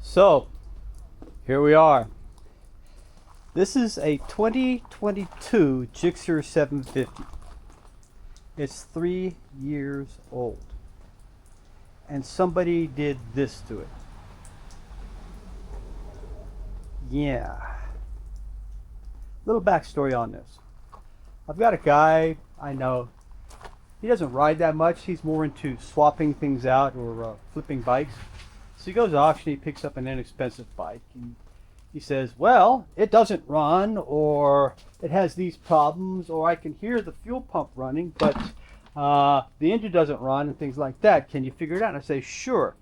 So here we are. This is a 2022 GSXR 750. It's 3 years old. And somebody did this to it. Yeah. Little backstory on this. I've got a guy I know. He doesn't ride that much. He's more into swapping things out or flipping bikes. So he goes to auction, he picks up an inexpensive bike. He says, well, it doesn't run, or it has these problems, or I can hear the fuel pump running, but the engine doesn't run, and things like that. Can you figure it out? And I say, sure,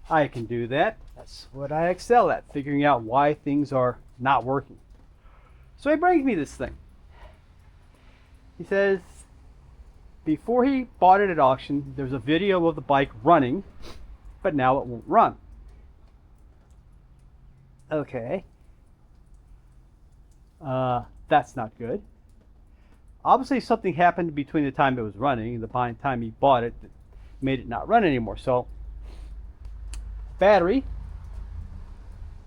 I can do that. That's what I excel at, figuring out why things are not working. So he brings me this thing. He says, before he bought it at auction, there's a video of the bike running, but now it won't run. Okay. That's not good. Obviously something happened between the time it was running and the time he bought it that made it not run anymore. So battery,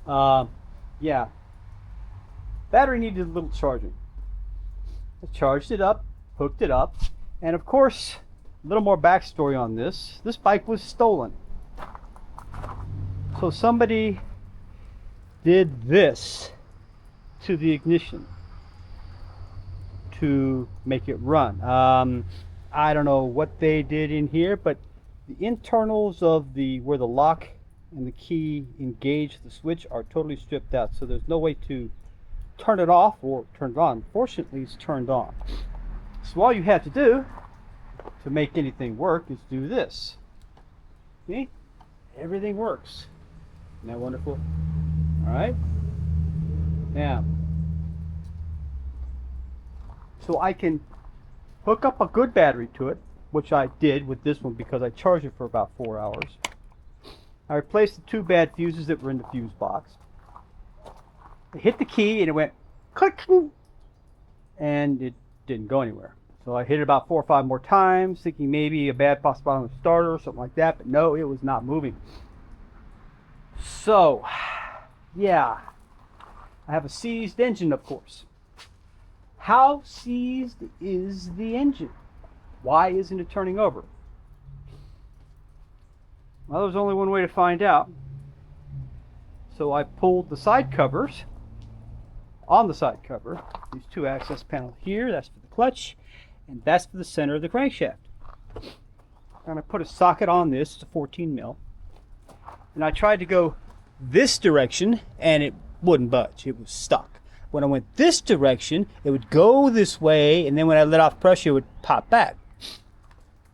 yeah, battery needed a little charging. I charged it up, hooked it up, and of course, a little more backstory on this. This bike was stolen. So somebody did this to the ignition to make it run. I don't know what they did in here, but the internals of where the lock and the key engage the switch are totally stripped out, so there's no way to turn it off or turn it on. Fortunately, it's turned on. So all you have to do to make anything work is do this. See? Everything works. Isn't that wonderful? All right. Now, so I can hook up a good battery to it, which I did with this one because I charged it for about 4 hours. I replaced the 2 bad fuses that were in the fuse box. I hit the key and it went click, and it didn't go anywhere. So I hit it about 4 or 5 more times, thinking maybe a bad spot on the starter or something like that, but no, it was not moving. So, yeah, I have a seized engine, of course. How seized is the engine? Why isn't it turning over? Well, there's only one way to find out. So I pulled the side covers. On the side cover, these 2 access panels here, that's for the clutch, and that's for the center of the crankshaft. And I put a socket on this, it's a 14 mil. And I tried to go this direction and it wouldn't budge, it was stuck. When I went this direction, it would go this way, and then when I let off pressure, it would pop back.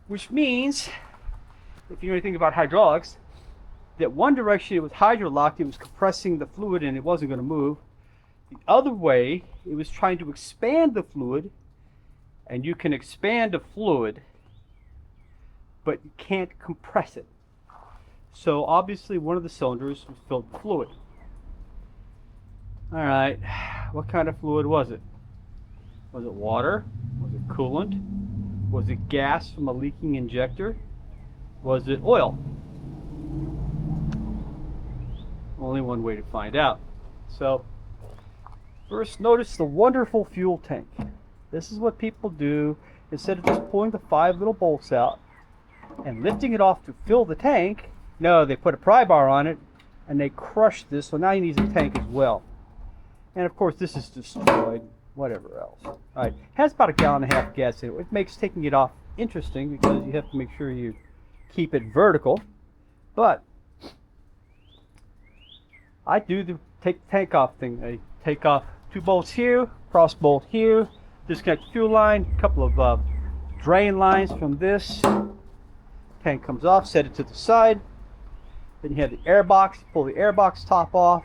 Which means, if you know anything about hydraulics, that one direction it was hydrolocked, it was compressing the fluid and it wasn't going to move. The other way, it was trying to expand the fluid, and you can expand a fluid, but you can't compress it. So obviously one of the cylinders was filled with fluid. All right, what kind of fluid was it? Was it water? Was it coolant? Was it gas from a leaking injector? Was it oil? Only one way to find out. So first, notice the wonderful fuel tank. This is what people do. Instead of just pulling the 5 little bolts out and lifting it off to fill the tank, no, they put a pry bar on it and they crush this, so now you need a tank as well. And of course this is destroyed, whatever else. All right, has about 1.5 gallons of gas in it, which makes taking it off interesting because you have to make sure you keep it vertical. But I do the take the tank off thing. I take off 2 bolts here, cross bolt here, disconnect the fuel line, a couple of drain lines from this. Tank comes off, set it to the side. Then you have the air box. You pull the air box top off.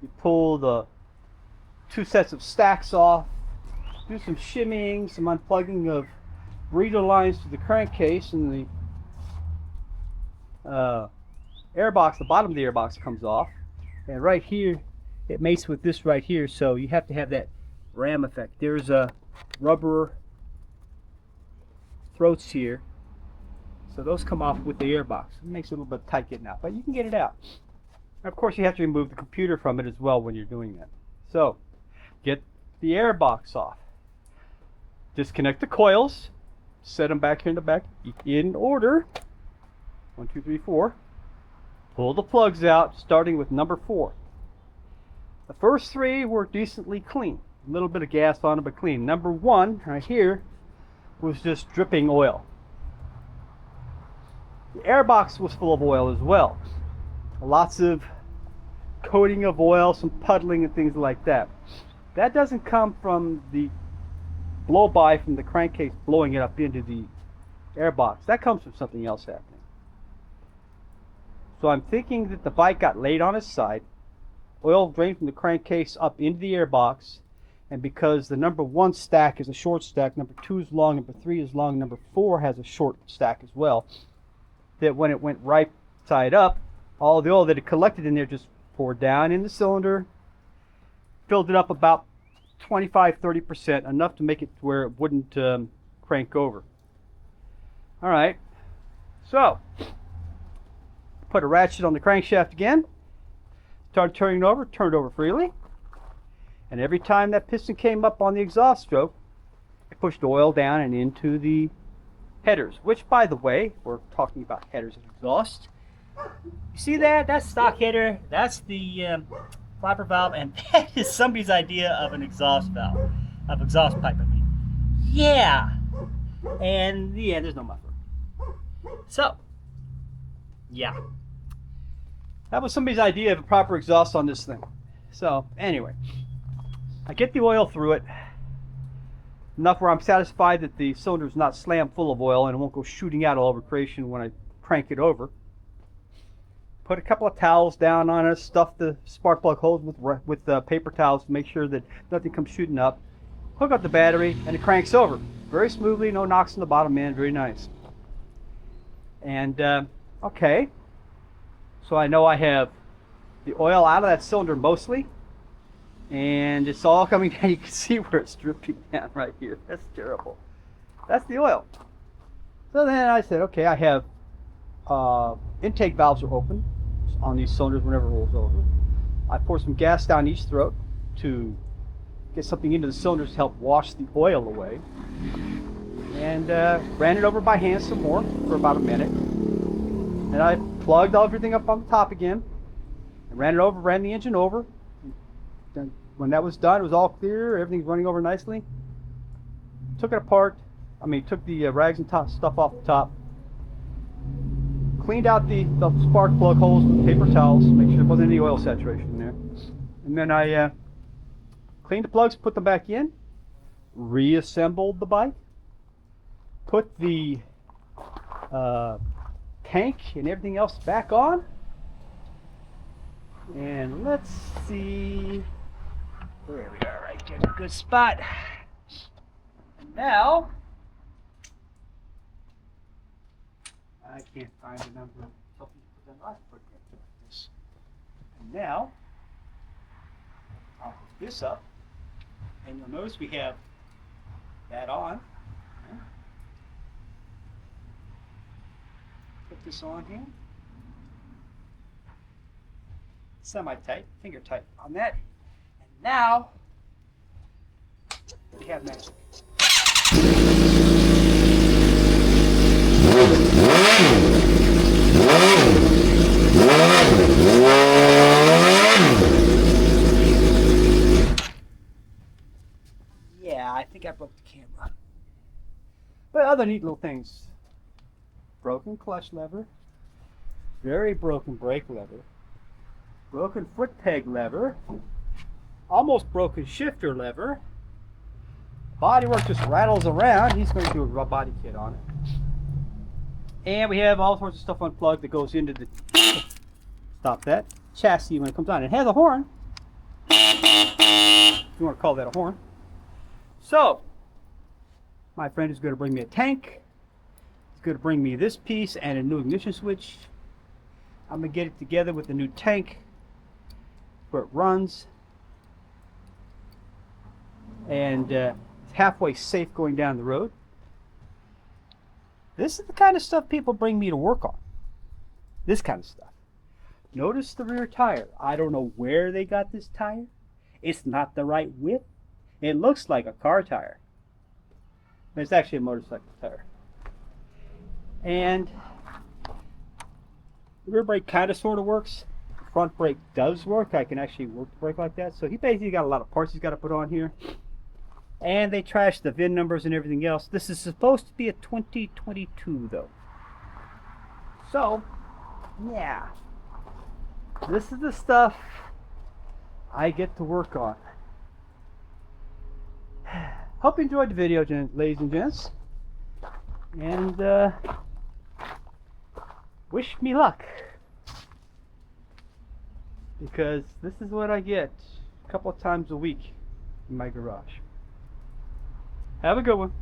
You pull the 2 sets of stacks off. Do some shimmying, some unplugging of breather lines to the crankcase, and the air box, the bottom of the air box comes off. And right here, it mates with this right here, so you have to have that ram effect. There's a rubber throats here, so those come off with the air box. It makes it a little bit tight getting out, but you can get it out. And of course, you have to remove the computer from it as well when you're doing that. So, get the air box off. Disconnect the coils. Set them back here in the back in order. 1, 2, 3, 4. Pull the plugs out, starting with number 4. The first 3 were decently clean. A little bit of gas on them, but clean. Number 1, right here, was just dripping oil. The air box was full of oil as well. Lots of coating of oil, some puddling and things like that. That doesn't come from the blow-by from the crankcase blowing it up into the air box. That comes from something else happening. So I'm thinking that the bike got laid on its side, oil drained from the crankcase up into the air box, and because the number 1 stack is a short stack, number 2 is long, number 3 is long, number 4 has a short stack as well, that when it went right side up, all the oil that it collected in there just poured down in the cylinder, filled it up about 25-30%, enough to make it where it wouldn't crank over. All right, so put a ratchet on the crankshaft again, started turning it over, turned over freely, and every time that piston came up on the exhaust stroke, it pushed oil down and into the headers, which, by the way, we're talking about headers and exhaust. You see that? That's stock header. That's the flapper valve, and that is somebody's idea of an exhaust valve, of exhaust pipe. I mean, yeah. And yeah, there's no muffler. So, yeah, that was somebody's idea of a proper exhaust on this thing. So anyway, I get the oil through it enough where I'm satisfied that the cylinder is not slammed full of oil and it won't go shooting out all over creation when I crank it over. Put a couple of towels down on it, stuff the spark plug holes with paper towels to make sure that nothing comes shooting up. Hook up the battery and it cranks over very smoothly, no knocks in the bottom end, very nice. And okay, so I know I have the oil out of that cylinder mostly, and it's all coming down. You can see where it's dripping down right here. That's terrible. That's the oil. So then I said, okay, I have intake valves are open on these cylinders whenever it rolls over. I pour some gas down each throat to get something into the cylinders to help wash the oil away, and ran it over by hand some more for about a minute. And I plugged everything up on the top again and ran it over, ran the engine over. And when that was done, it was all clear, everything's running over nicely. Took it apart, took the rags and stuff off the top, cleaned out the spark plug holes with paper towels, make sure there wasn't any oil saturation in there. And then I cleaned the plugs, put them back in, reassembled the bike, put the tank and everything else back on. And let's see, there we are, right there, a good spot. And now, I can't find the number of something to put on like this. And now, I'll put this up, and you'll notice we have that on. Put this on here. Semi-tight, finger tight on that. And now, we have magic. Yeah, I think I broke the camera. But other neat little things. Broken clutch lever, very broken brake lever, broken foot peg lever, almost broken shifter lever. Bodywork just rattles around. He's going to do a body kit on it. And we have all sorts of stuff unplugged that goes into the, stop that, chassis when it comes on. It has a horn, if you want to call that a horn. So, my friend is going to bring me a tank. He's going to bring me this piece and a new ignition switch. I'm going to get it together with the new tank where it runs. And it's halfway safe going down the road. This is the kind of stuff people bring me to work on. This kind of stuff. Notice the rear tire. I don't know where they got this tire. It's not the right width. It looks like a car tire. But it's actually a motorcycle tire. And the rear brake kind of sort of works. The front brake does work. I can actually work the brake like that. So he basically got a lot of parts he's got to put on here. And they trashed the VIN numbers and everything else. This is supposed to be a 2022 though. So, yeah. This is the stuff I get to work on. Hope you enjoyed the video, ladies and gents. And wish me luck. Because this is what I get a couple of times a week in my garage. Have a good one.